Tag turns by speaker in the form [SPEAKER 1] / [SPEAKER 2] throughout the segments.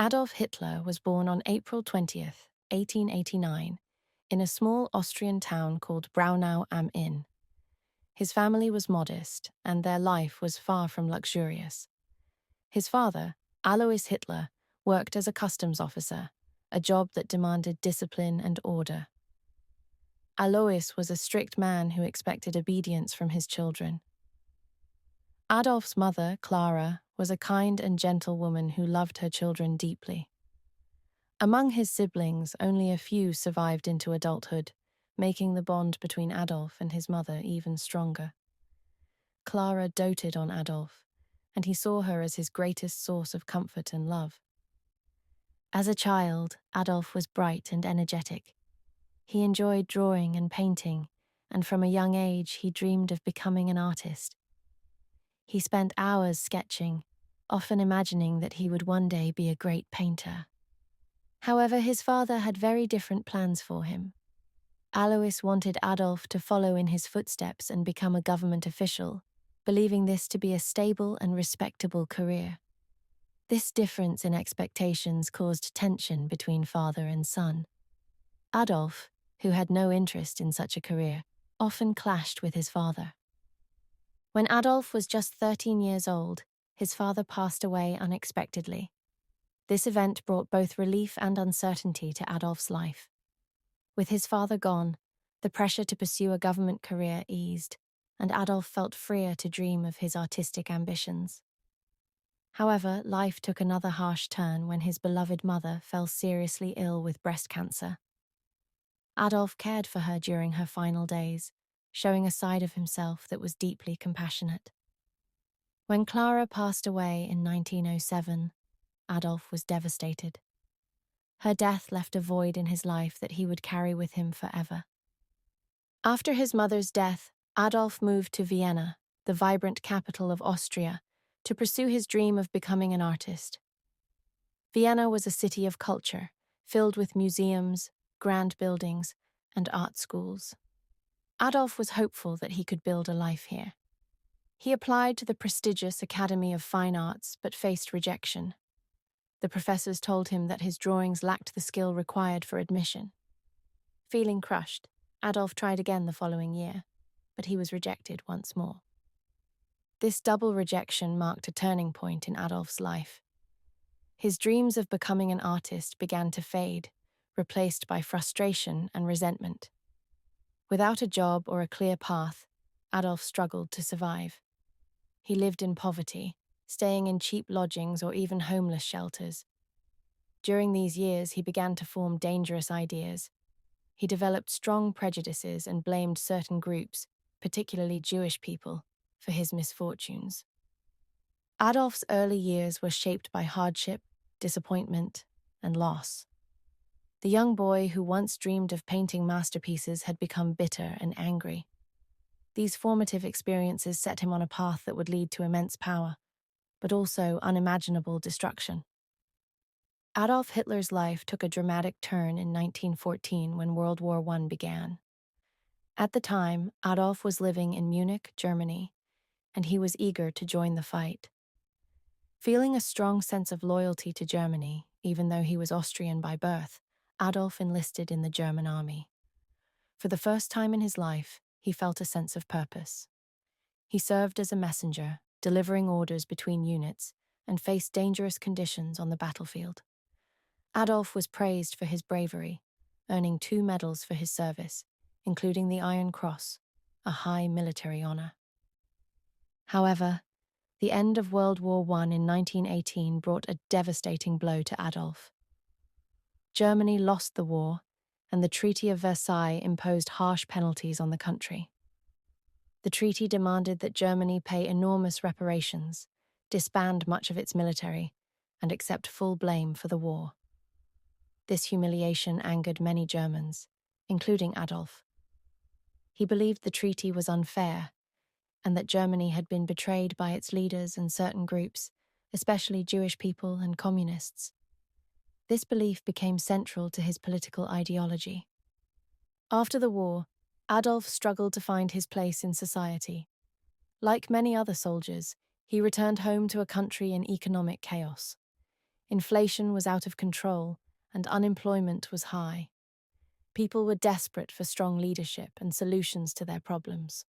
[SPEAKER 1] Adolf Hitler was born on April 20th, 1889, in a small Austrian town called Braunau am Inn. His family was modest, and their life was far from luxurious. His father, Alois Hitler, worked as a customs officer, a job that demanded discipline and order. Alois was a strict man who expected obedience from his children. Adolf's mother, Clara, was a kind and gentle woman who loved her children deeply. Among his siblings, only a few survived into adulthood, making the bond between Adolf and his mother even stronger. Clara doted on Adolf, and he saw her as his greatest source of comfort and love. As a child, Adolf was bright and energetic. He enjoyed drawing and painting, and from a young age he dreamed of becoming an artist. He spent hours sketching, often imagining that he would one day be a great painter. However, his father had very different plans for him. Alois wanted Adolf to follow in his footsteps and become a government official, believing this to be a stable and respectable career. This difference in expectations caused tension between father and son. Adolf, who had no interest in such a career, often clashed with his father. When Adolf was just 13 years old, his father passed away unexpectedly. This event brought both relief and uncertainty to Adolf's life. With his father gone, the pressure to pursue a government career eased, and Adolf felt freer to dream of his artistic ambitions. However, life took another harsh turn when his beloved mother fell seriously ill with breast cancer. Adolf cared for her during her final days, showing a side of himself that was deeply compassionate. When Clara passed away in 1907, Adolf was devastated. Her death left a void in his life that he would carry with him forever. After his mother's death, Adolf moved to Vienna, the vibrant capital of Austria, to pursue his dream of becoming an artist. Vienna was a city of culture, filled with museums, grand buildings, and art schools. Adolf was hopeful that he could build a life here. He applied to the prestigious Academy of Fine Arts but faced rejection. The professors told him that his drawings lacked the skill required for admission. Feeling crushed, Adolf tried again the following year, but he was rejected once more. This double rejection marked a turning point in Adolf's life. His dreams of becoming an artist began to fade, replaced by frustration and resentment. Without a job or a clear path, Adolf struggled to survive. He lived in poverty, staying in cheap lodgings or even homeless shelters. During these years, he began to form dangerous ideas. He developed strong prejudices and blamed certain groups, particularly Jewish people, for his misfortunes. Adolf's early years were shaped by hardship, disappointment, and loss. The young boy who once dreamed of painting masterpieces had become bitter and angry. These formative experiences set him on a path that would lead to immense power, but also unimaginable destruction. Adolf Hitler's life took a dramatic turn in 1914 when World War I began. At the time, Adolf was living in Munich, Germany, and he was eager to join the fight. Feeling a strong sense of loyalty to Germany, even though he was Austrian by birth, Adolf enlisted in the German army. For the first time in his life, he felt a sense of purpose. He served as a messenger, delivering orders between units, and faced dangerous conditions on the battlefield. Adolf was praised for his bravery, earning 2 medals for his service, including the Iron Cross, a high military honor. However, the end of World War I in 1918 brought a devastating blow to Adolf. Germany lost the war, and the Treaty of Versailles imposed harsh penalties on the country. The treaty demanded that Germany pay enormous reparations, disband much of its military, and accept full blame for the war. This humiliation angered many Germans, including Adolf. He believed the treaty was unfair, and that Germany had been betrayed by its leaders and certain groups, especially Jewish people and communists. This belief became central to his political ideology. After the war, Adolf struggled to find his place in society. Like many other soldiers, he returned home to a country in economic chaos. Inflation was out of control, and unemployment was high. People were desperate for strong leadership and solutions to their problems.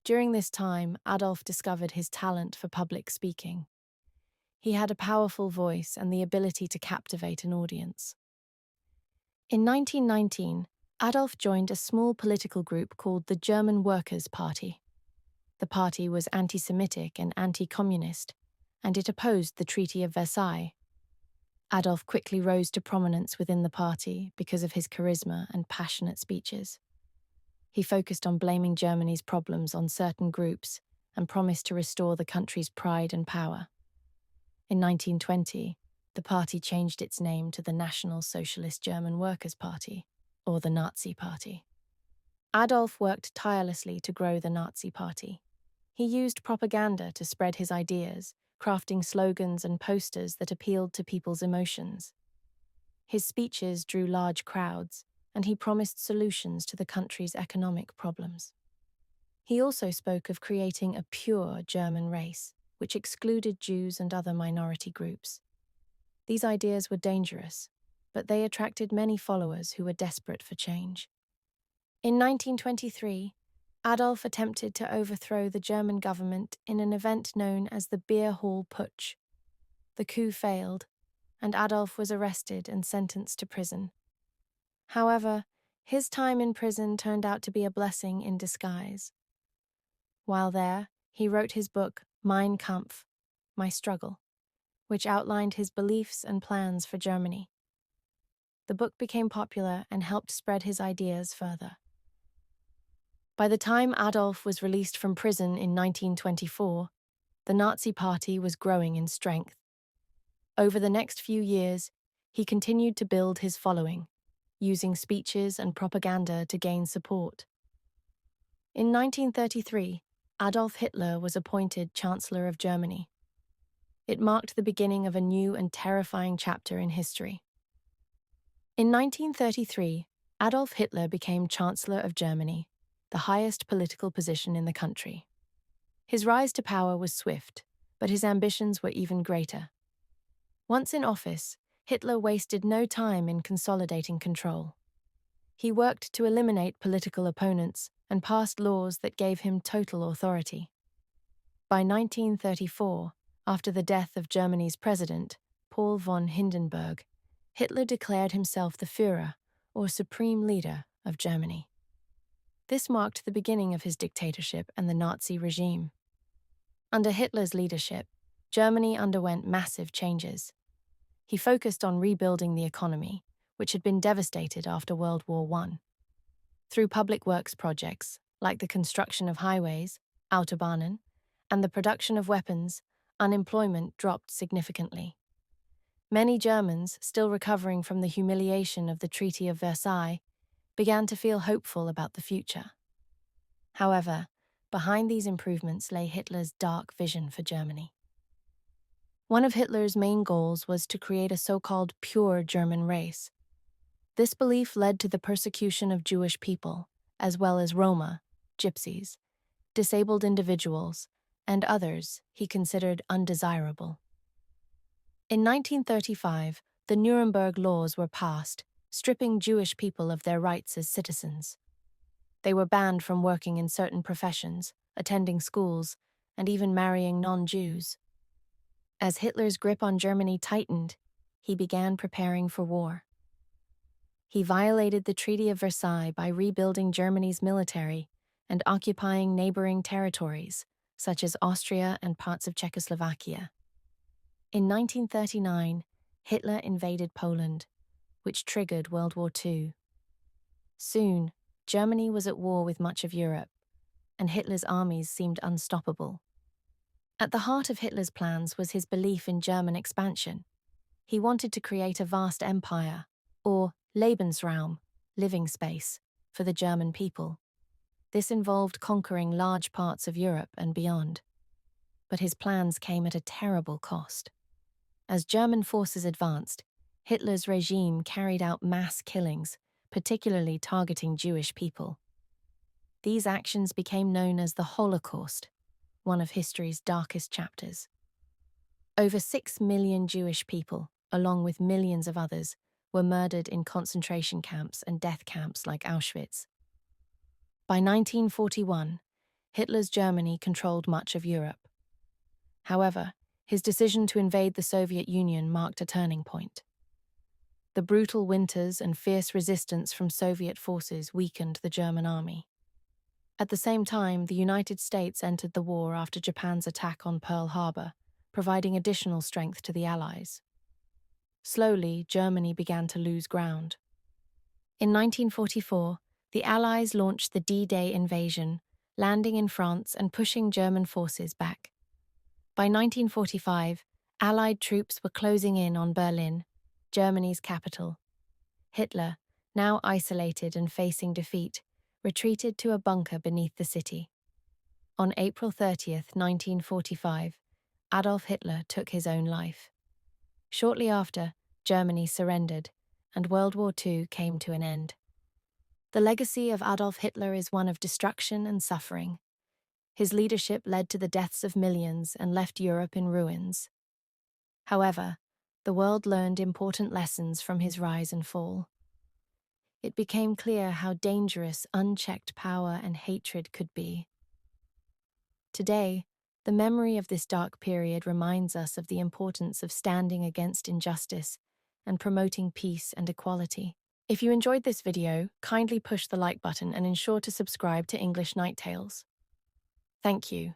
[SPEAKER 1] During this time, Adolf discovered his talent for public speaking. He had a powerful voice and the ability to captivate an audience. In 1919, Adolf joined a small political group called the German Workers' Party. The party was anti-Semitic and anti-communist, and it opposed the Treaty of Versailles. Adolf quickly rose to prominence within the party because of his charisma and passionate speeches. He focused on blaming Germany's problems on certain groups and promised to restore the country's pride and power. In 1920, the party changed its name to the National Socialist German Workers' Party, or the Nazi Party. Adolf worked tirelessly to grow the Nazi Party. He used propaganda to spread his ideas, crafting slogans and posters that appealed to people's emotions. His speeches drew large crowds, and he promised solutions to the country's economic problems. He also spoke of creating a pure German race, which excluded Jews and other minority groups. These ideas were dangerous, but they attracted many followers who were desperate for change. In 1923, Adolf attempted to overthrow the German government in an event known as the Beer Hall Putsch. The coup failed, and Adolf was arrested and sentenced to prison. However, his time in prison turned out to be a blessing in disguise. While there, he wrote his book, Mein Kampf, My Struggle, which outlined his beliefs and plans for Germany. The book became popular and helped spread his ideas further. By the time Adolf was released from prison in 1924, the Nazi Party was growing in strength. Over the next few years, he continued to build his following, using speeches and propaganda to gain support. In 1933, Adolf Hitler was appointed Chancellor of Germany. It marked the beginning of a new and terrifying chapter in history. In 1933, Adolf Hitler became Chancellor of Germany, the highest political position in the country. His rise to power was swift, but his ambitions were even greater. Once in office, Hitler wasted no time in consolidating control. He worked to eliminate political opponents and passed laws that gave him total authority. By 1934, after the death of Germany's president, Paul von Hindenburg, Hitler declared himself the Führer, or supreme leader, of Germany. This marked the beginning of his dictatorship and the Nazi regime. Under Hitler's leadership, Germany underwent massive changes. He focused on rebuilding the economy, which had been devastated after World War I. Through public works projects, like the construction of highways, Autobahnen, and the production of weapons, unemployment dropped significantly. Many Germans, still recovering from the humiliation of the Treaty of Versailles, began to feel hopeful about the future. However, behind these improvements lay Hitler's dark vision for Germany. One of Hitler's main goals was to create a so-called pure German race. This belief led to the persecution of Jewish people, as well as Roma, gypsies, disabled individuals, and others he considered undesirable. In 1935, the Nuremberg laws were passed, stripping Jewish people of their rights as citizens. They were banned from working in certain professions, attending schools, and even marrying non-Jews. As Hitler's grip on Germany tightened, he began preparing for war. He violated the Treaty of Versailles by rebuilding Germany's military and occupying neighboring territories, such as Austria and parts of Czechoslovakia. In 1939, Hitler invaded Poland, which triggered World War II. Soon, Germany was at war with much of Europe, and Hitler's armies seemed unstoppable. At the heart of Hitler's plans was his belief in German expansion. He wanted to create a vast empire, or Lebensraum, living space, for the German people. This involved conquering large parts of Europe and beyond. But his plans came at a terrible cost. As German forces advanced, Hitler's regime carried out mass killings, particularly targeting Jewish people. These actions became known as the Holocaust, one of history's darkest chapters. Over 6 million Jewish people, along with millions of others, were murdered in concentration camps and death camps like Auschwitz. By 1941, Hitler's Germany controlled much of Europe. However, his decision to invade the Soviet Union marked a turning point. The brutal winters and fierce resistance from Soviet forces weakened the German army. At the same time, the United States entered the war after Japan's attack on Pearl Harbor, providing additional strength to the Allies. Slowly, Germany began to lose ground. In 1944, the Allies launched the D-Day invasion, landing in France and pushing German forces back. By 1945, Allied troops were closing in on Berlin, Germany's capital. Hitler, now isolated and facing defeat, retreated to a bunker beneath the city. On April 30th, 1945, Adolf Hitler took his own life. Shortly after, Germany surrendered, and World War II came to an end. The legacy of Adolf Hitler is one of destruction and suffering. His leadership led to the deaths of millions and left Europe in ruins. However, the world learned important lessons from his rise and fall. It became clear how dangerous unchecked power and hatred could be. Today, the memory of this dark period reminds us of the importance of standing against injustice and promoting peace and equality. If you enjoyed this video, kindly push the like button and ensure to subscribe to English Night Tales. Thank you.